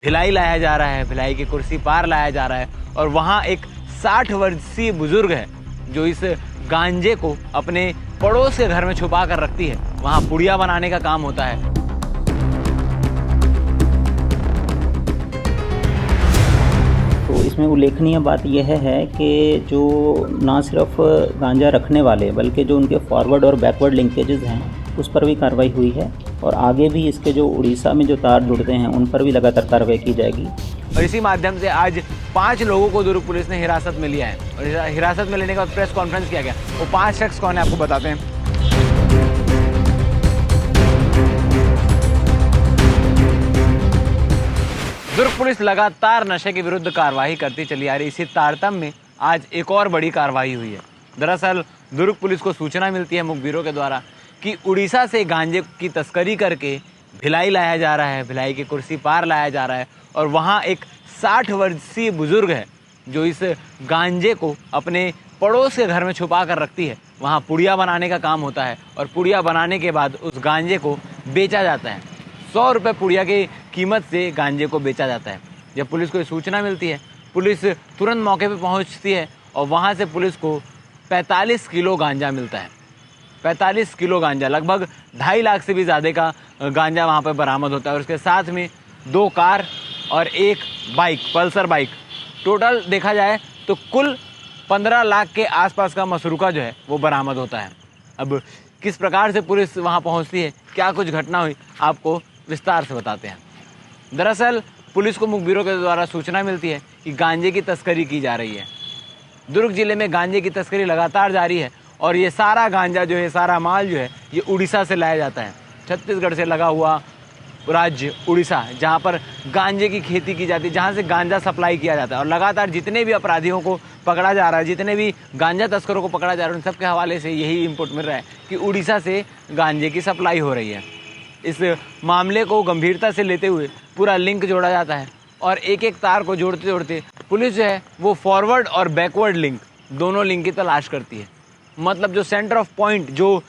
भिलाई लाया जा रहा है, भिलाई की कुर्सी पार लाया जा रहा है और वहाँ एक 60 वर्षीय बुजुर्ग है जो इस गांजे को अपने पड़ोस के घर में छुपा कर रखती है। वहाँ पुड़िया बनाने का काम होता है। तो इसमें उल्लेखनीय बात यह है कि जो ना सिर्फ गांजा रखने वाले बल्कि जो उनके फॉरवर्ड और बैकवर्ड लिंकेजेस हैं उस पर भी कार्रवाई हुई है और आगे भी इसके जो उड़ीसा में जो तार जुड़ते हैं उन पर भी लगातार कार्रवाई की जाएगी। और इसी माध्यम से आज 5 लोगों को दुर्ग पुलिस ने हिरासत में लिया है और हिरासत में लेने के बाद प्रेस कॉन्फ्रेंस किया गया। वो 5 शख्स कौन है आपको बताते हैं। दुर्ग पुलिस लगातार नशे के विरुद्ध कार्रवाई करती चली आ रही। इसी तारतम्य में आज एक और बड़ी कार्रवाई हुई है। दरअसल दुर्ग पुलिस को सूचना मिलती है मुखबिरों के द्वारा कि उड़ीसा से गांजे की तस्करी करके भिलाई लाया जा रहा है, भिलाई की कुर्सी पार लाया जा रहा है और वहाँ एक 60 वर्षीय बुजुर्ग है जो इस गांजे को अपने पड़ोस के घर में छुपा कर रखती है। वहाँ पुड़िया बनाने का काम होता है और पुड़िया बनाने के बाद उस गांजे को बेचा जाता है। 100 रुपये पुड़िया की कीमत से गांजे को बेचा जाता है। जब पुलिस को ये सूचना मिलती है, पुलिस तुरंत मौके पर पहुँचती है और वहाँ से पुलिस को 45 किलो गांजा मिलता है। 45 किलो गांजा, लगभग 2.5 लाख से भी ज़्यादा का गांजा वहाँ पर बरामद होता है और उसके साथ में 2 कार और 1 बाइक, पल्सर बाइक। टोटल देखा जाए तो कुल 15 लाख के आसपास का मसरूका जो है वो बरामद होता है। अब किस प्रकार से पुलिस वहाँ पहुँचती है, क्या कुछ घटना हुई, आपको विस्तार से बताते हैं। दरअसल पुलिस को मुखबिरों के द्वारा सूचना मिलती है कि गांजे की तस्करी की जा रही है। दुर्ग जिले में गांजे की तस्करी लगातार जारी है और ये सारा गांजा जो है, सारा माल जो है, ये उड़ीसा से लाया जाता है। छत्तीसगढ़ से लगा हुआ राज्य उड़ीसा, जहाँ पर गांजे की खेती की जाती है, जहाँ से गांजा सप्लाई किया जाता है और लगातार जितने भी अपराधियों को पकड़ा जा रहा है, जितने भी गांजा तस्करों को पकड़ा जा रहा है, उन सबके हवाले से यही इनपुट मिल रहा है कि उड़ीसा से गांजे की सप्लाई हो रही है। इस मामले को गंभीरता से लेते हुए पूरा लिंक जोड़ा जाता है और एक एक तार को जोड़ते जोड़ते पुलिस जो है वो फॉरवर्ड और बैकवर्ड लिंक, दोनों लिंक की तलाश करती है। मतलब जो सेंटर ऑफ पॉइंट, जो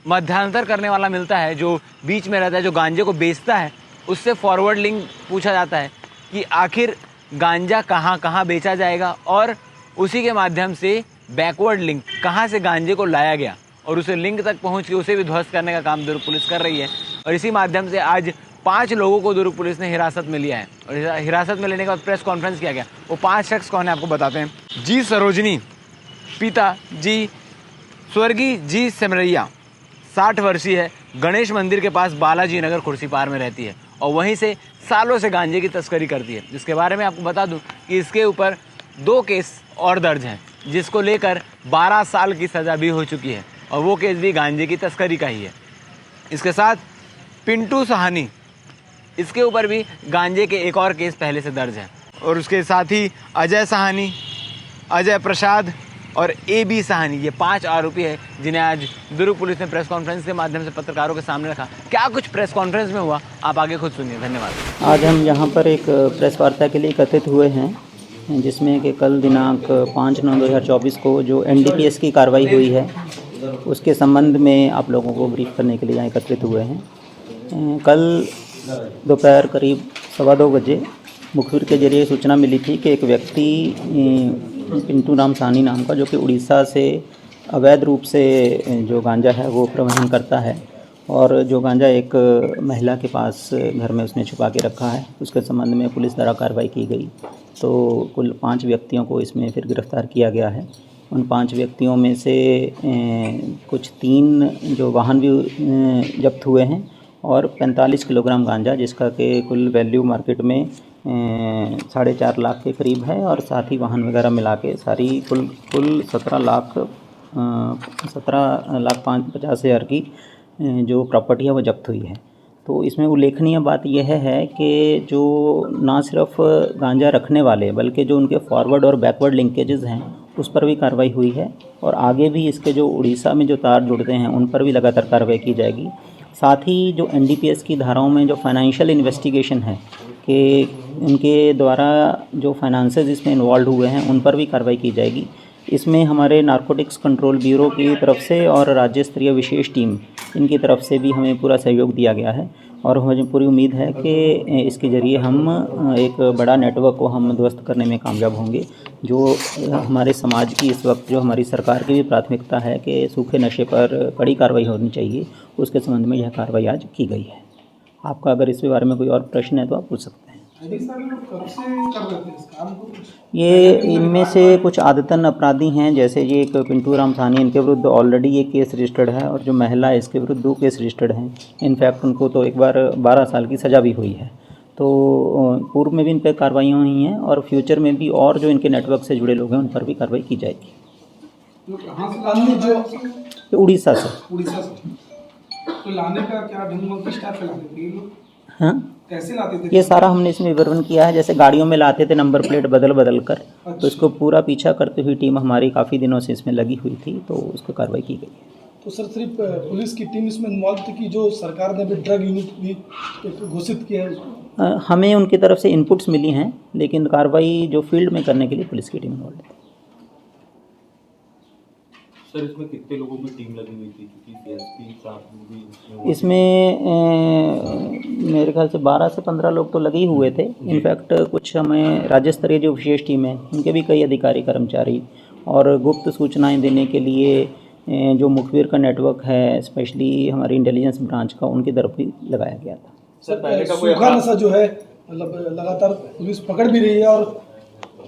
मध्यांतर करने वाला मिलता है, जो बीच में रहता है, जो गांजे को बेचता है, उससे फॉरवर्ड लिंक पूछा जाता है कि आखिर गांजा कहाँ कहाँ बेचा जाएगा और उसी के माध्यम से बैकवर्ड लिंक, कहाँ से गांजे को लाया गया और उसे लिंक तक पहुँच के उसे भी ध्वस्त करने का काम दुर्ग पुलिस कर रही है। और इसी माध्यम से आज 5 लोगों को दुर्ग पुलिस ने हिरासत में लिया है और हिरासत में लेने के बाद प्रेस कॉन्फ्रेंस किया गया। वो 5 शख्स कौन है आपको बताते हैं। जी सरोजनी, पिता जी स्वर्गीय जी सिमरैया, 60 वर्षीय है, गणेश मंदिर के पास बालाजी नगर खुर्सीपार में रहती है और वहीं से सालों से गांजे की तस्करी करती है। जिसके बारे में आपको बता दूं कि इसके ऊपर 2 केस और दर्ज हैं, जिसको लेकर 12 साल की सज़ा भी हो चुकी है और वो केस भी गांजे की तस्करी का ही है। इसके साथ पिंटू साहनी, इसके ऊपर भी गांजे के एक और केस पहले से दर्ज है और उसके साथ ही अजय साहनी, अजय प्रसाद और AB साहनी, ये 5 आरोपी है जिन्हें आज दुर्ग पुलिस ने प्रेस कॉन्फ्रेंस के माध्यम से पत्रकारों के सामने रखा। क्या कुछ प्रेस कॉन्फ्रेंस में हुआ, आप आगे खुद सुनिए। धन्यवाद। आज हम यहाँ पर एक प्रेस वार्ता के लिए एकत्रित हुए हैं जिसमें कि कल दिनांक 5/9/2024 को जो NDPS की कार्रवाई हुई है उसके संबंध में आप लोगों को ब्रीफ करने के लिए यहाँ एकत्रित हुए हैं। कल दोपहर करीब 2:15 बजे मुखबिर के जरिए सूचना मिली थी कि एक व्यक्ति पिंटू राम साहनी नाम का, जो कि उड़ीसा से अवैध रूप से जो गांजा है वो प्रवहन करता है और जो गांजा एक महिला के पास घर में उसने छुपा के रखा है, उसके संबंध में पुलिस द्वारा कार्रवाई की गई। तो कुल 5 व्यक्तियों को इसमें फिर गिरफ्तार किया गया है। उन 5 व्यक्तियों में से कुछ 3 जो वाहन भी जब्त हुए हैं और 45 किलोग्राम गांजा, जिसका कि कुल वैल्यू मार्केट में 4.5 लाख के करीब है और साथ ही वाहन वगैरह मिला के सारी कुल 17 लाख 50,000 की जो प्रॉपर्टी है वो जब्त हुई है। तो इसमें उल्लेखनीय बात यह है कि जो ना सिर्फ गांजा रखने वाले बल्कि जो उनके फॉरवर्ड और बैकवर्ड लिंकेजेस हैं उस पर भी कार्रवाई हुई है और आगे भी इसके जो उड़ीसा में जो तार जुड़ते हैं उन पर भी लगातार कार्रवाई की जाएगी। साथ ही जो NDPS की धाराओं में जो फाइनेंशियल इन्वेस्टिगेशन है कि उनके द्वारा जो फाइनेंसेस इसमें इन्वॉल्व हुए हैं उन पर भी कार्रवाई की जाएगी। इसमें हमारे नारकोटिक्स कंट्रोल ब्यूरो की तरफ से और राज्य स्तरीय विशेष टीम, इनकी तरफ से भी हमें पूरा सहयोग दिया गया है और मुझे पूरी उम्मीद है कि इसके ज़रिए हम एक बड़ा नेटवर्क को हम ध्वस्त करने में कामयाब होंगे। जो हमारे समाज की इस वक्त जो हमारी सरकार की भी प्राथमिकता है कि सूखे नशे पर कड़ी कार्रवाई होनी चाहिए, उसके संबंध में यह कार्रवाई आज की गई है। आपका अगर इसके बारे में कोई और प्रश्न है तो आप पूछ सकते हैं। ये इनमें से कुछ आदतन अपराधी हैं, जैसे ये एक पिंटू राम साहनी, इनके विरुद्ध ऑलरेडी ये केस रजिस्टर्ड है, और जो महिला है इसके विरुद्ध 2 केस रजिस्टर्ड हैं। इनफैक्ट उनको तो एक बार 12 साल की सज़ा भी हुई है। तो पूर्व में भी इन पर कार्रवाइयाँ हुई हैं और फ्यूचर में भी और जो इनके नेटवर्क से जुड़े लोग हैं उन पर भी कार्रवाई की जाएगी। उड़ीसा से। तो लाने का क्या ढंग, किस टाइप से लाते थे ये लोग? हाँ, कैसे लाते थे? ये सारा हमने इसमें विवरण किया है। जैसे गाड़ियों में लाते थे नंबर प्लेट बदल बदल कर, तो इसको पूरा पीछा करते हुई टीम हमारी काफ़ी दिनों से इसमें लगी हुई थी, तो उसको कार्रवाई की गई है। तो सर सिर्फ पुलिस की टीम इसमें इन्वॉल्व थी कि जो सरकार ने भी ड्रग यूनिट भी घोषित किया है? हमें उनकी तरफ से इनपुट्स मिली हैं, लेकिन कार्रवाई जो फील्ड में करने के लिए पुलिस की टीम इन्वॉल्व है। सर इसमें कितने लोगों की टीम लगी हुई थी? क्योंकि एसपी साहब भी इसमें मेरे ख्याल से 12 से 15 लोग तो लगे ही हुए थे। इनफैक्ट कुछ हमें राज्य स्तरीय जो विशेष टीम है उनके भी कई अधिकारी कर्मचारी, और गुप्त सूचनाएं देने के लिए जो मुखबिर का नेटवर्क है, स्पेशली हमारी इंटेलिजेंस ब्रांच का, उनकी तरफ भी लगाया गया था। सर पहले का सूखा नशा जो है मतलब लगातार पुलिस पकड़ भी रही है और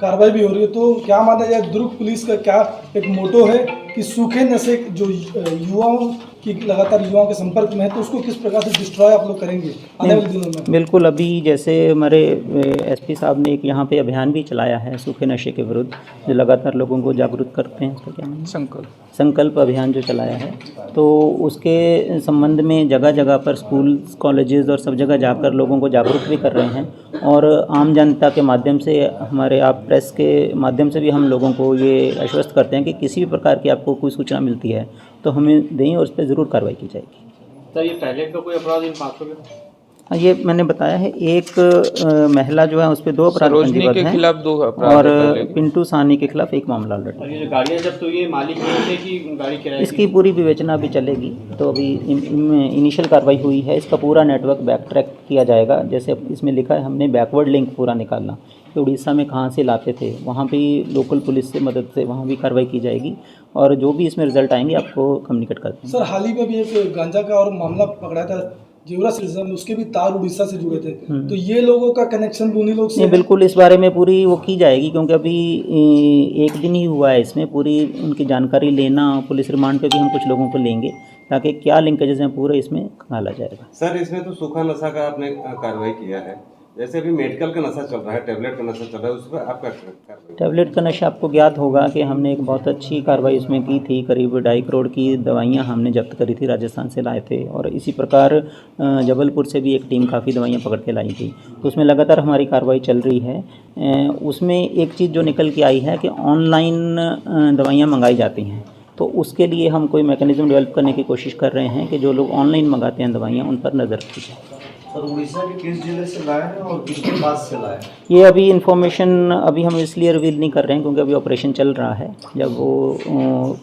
कार्रवाई भी हो रही है, तो क्या माना जाए दुर्ग पुलिस का क्या एक मोटो है कि सूखे नशे जो युवाओं की लगातार युवाओं के संपर्क में है, तो उसको किस प्रकार से डिस्ट्रॉय आप लोग करेंगे आने वाले दिनों में? बिल्कुल, अभी जैसे हमारे एसपी साहब ने एक यहाँ पे अभियान भी चलाया है सूखे नशे के विरुद्ध, जो लगातार लोगों को जागरूक करते हैं। उसका क्या नाम है? संकल्प अभियान जो चलाया है, तो उसके संबंध में जगह जगह पर स्कूल कॉलेजेस और सब जगह जाकर लोगों को जागरूक भी कर रहे हैं, और आम जनता के माध्यम से, हमारे आप प्रेस के माध्यम से भी हम लोगों को ये आश्वस्त करते हैं कि किसी भी प्रकार की आपको कोई सूचना मिलती है तो हमें दें और उस पर ज़रूर कार्रवाई की जाएगी। सर ये पहले का कोई अपराध इन 500 के? हाँ, ये मैंने बताया है। एक महिला जो है उस पर 2 अपराध पंजीबद्ध हैं, खिलाफ 2 अपराध और पिंटू साहनी के खिलाफ 1 मामला ऑलरेडी। और ये जो गाड़ियाँ जब्त हुई है मालिक ने की गाड़ी किराए इसकी पूरी विवेचना अभी चलेगी, तो अभी इनिशियल कार्रवाई हुई है। इसका पूरा नेटवर्क बैक ट्रैक किया जाएगा। जैसे इसमें लिखा है, हमने बैकवर्ड लिंक पूरा निकालना कि उड़ीसा में कहाँ से लाते थे, वहाँ भी लोकल पुलिस से मदद से वहाँ भी कार्रवाई की जाएगी, और जो भी इसमें रिजल्ट आएंगे आपको कम्युनिकेट करते हैं। सर हाल ही में भी एक गांजा का और मामला पकड़ा था जेवरा सिलसिला में, उसके भी तार उड़ीसा से जुड़े थे, तो ये लोगों का कनेक्शन भी उन्हीं लोग से? नहीं, बिल्कुल इस बारे में पूरी वो की जाएगी, क्योंकि अभी 1 दिन ही हुआ है। इसमें पूरी उनकी जानकारी लेना, पुलिस रिमांड पे भी हम कुछ लोगों को लेंगे ताकि क्या लिंकेजेस हैं पूरे इसमें खंगाला जाएगा। सर इसमें तो सूखा नशा का आपने कार्रवाई किया है, जैसे अभी मेडिकल का नशा चल रहा है, टैबलेट का नशा चल रहा है, उस पर आपका कार्रवाई? टैबलेट का नशा आपको ज्ञात होगा कि हमने एक बहुत अच्छी कार्रवाई उसमें की थी। करीब 2.5 करोड़ की दवाइयाँ हमने जब्त करी थी, राजस्थान से लाए थे, और इसी प्रकार जबलपुर से भी एक टीम काफ़ी दवाइयाँ पकड़ के लाई थी, तो उसमें लगातार हमारी कार्रवाई चल रही है। उसमें एक चीज़ जो निकल के आई है कि ऑनलाइन दवाइयाँ मंगाई जाती हैं, तो उसके लिए हम कोई मैकेनिज़्म डेवलप करने की कोशिश कर रहे हैं कि जो लोग ऑनलाइन मंगाते हैं दवाइयाँ, उन पर नज़र रखी जाए। सर उड़ीसा के किस जिले से लाए हैं और किसके पास से लाए हैं? ये अभी इन्फॉर्मेशन अभी हम इसलिए रिवील नहीं कर रहे हैं क्योंकि अभी ऑपरेशन चल रहा है। जब वो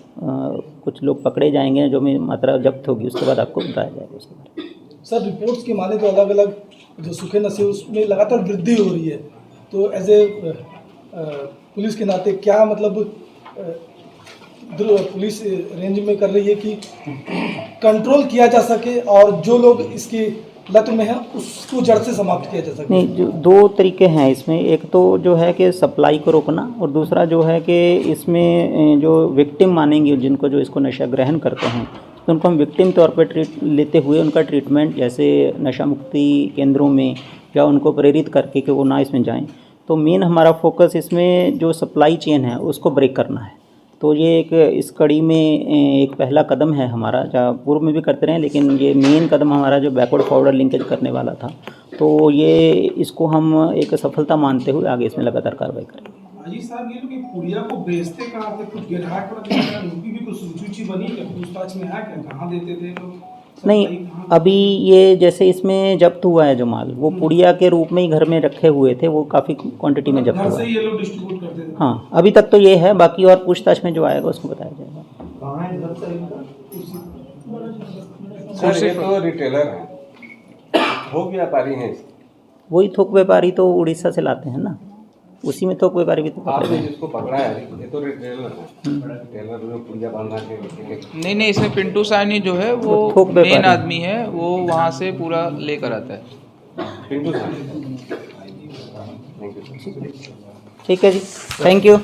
कुछ लोग पकड़े जाएंगे, जो भी मात्रा जब्त होगी, उसके बाद आपको बताया जाएगा उसके बारे में। सर रिपोर्ट्स की माने तो अलग अलग जो सूखे नशे उसमें लगातार वृद्धि हो रही है, तो एज ए पुलिस के नाते क्या मतलब पुलिस रेंज में कर रही है कि कंट्रोल किया जा सके और जो लोग इसकी लत में है उसको जड़ से समाप्त किया जा सके? नहीं, जो 2 तरीके हैं इसमें। एक तो जो है कि सप्लाई को रोकना, और दूसरा जो है कि इसमें जो विक्टिम मानेंगे, जिनको जो इसको नशा ग्रहण करते हैं, तो उनको हम विक्टिम तौर पर लेते हुए उनका ट्रीटमेंट, जैसे नशा मुक्ति केंद्रों में, या उनको प्रेरित करके कि वो ना इसमें जाएं। तो मेन हमारा फोकस इसमें जो सप्लाई चेन है उसको ब्रेक करना है। तो ये एक इस कड़ी में एक पहला कदम है हमारा, जहाँ पूर्व में भी करते रहे, लेकिन ये मेन कदम हमारा जो बैकवर्ड फॉरवर्ड लिंकेज करने वाला था, तो ये इसको हम एक सफलता मानते हुए आगे इसमें लगातार कार्रवाई करेंगे। अजीत साहब, ये लोग पुड़िया को बेचते कहाँ थे? कुछ ग्राहक उनकी भी कुछ सूची बनी क्या? पूछताछ में है क्या, कहाँ देते थे लोग? नहीं, अभी ये जैसे इसमें जब्त हुआ है जो माल, वो पुड़िया के रूप में ही घर में रखे हुए थे, वो काफ़ी क्वांटिटी में जब्त घर हुआ से है। ये लोग डिस्ट्रीब्यूट करते थे? हाँ, अभी तक तो ये है, बाकी और पूछताछ में जो आएगा उसको बताया जाएगा। कहाँ है घर से इनका? सर ये तो रिटेलर है। थोक व्यापारी हैं वही थोक व्यापारी तो उड़ीसा से लाते हैं ना, उसी में थोक व्यापारी भी तो पकड़े आपने हैं। जिसको पकड़ा है ये तो रिटेलर है, रिटेलर में पुड़िया बांधा के नहीं, इसमें पिंटू साहनी जो है वो वो थोक व्यापारी मेन है। आदमी है, वो वहाँ से पूरा लेकर आता है। पिंटू साहब। Thank you. ठीक है जी, थैंक यू।